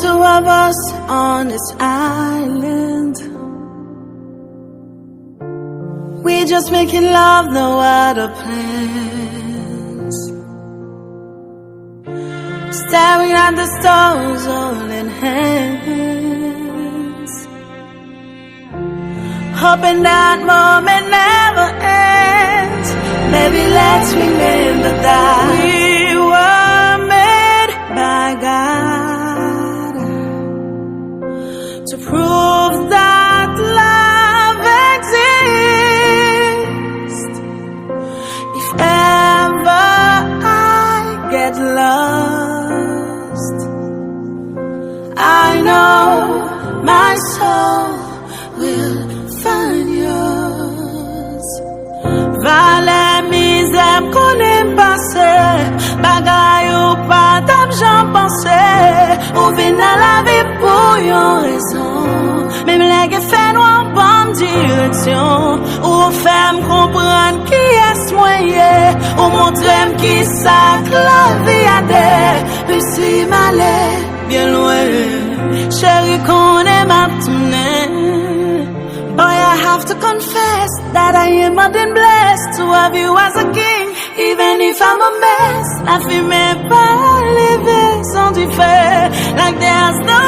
two of us on this island. We just making love, no other plans. Staring at the stars, holding hands, hoping that moment never ends. Maybe let's remember that we were made by God to prove that love exists. If ever I get lost, I know my soul will find yours. Vale misère qu'on aime passer, bagay ou pas t'am j'en pensais. Ou vin dans la vie pour yon raison, même les gars fait nous en bonne direction. Ou fait comprendre qui est soigné, ou montrer qui ça que la vie a des. Mais si m'allait bien loin, chérie qu'on aime à tourner. Boy, I have to confess that I am more than blessed to have you as a king. Even if I'm a mess, la vie m'est pas levée sans du fait. Like there's no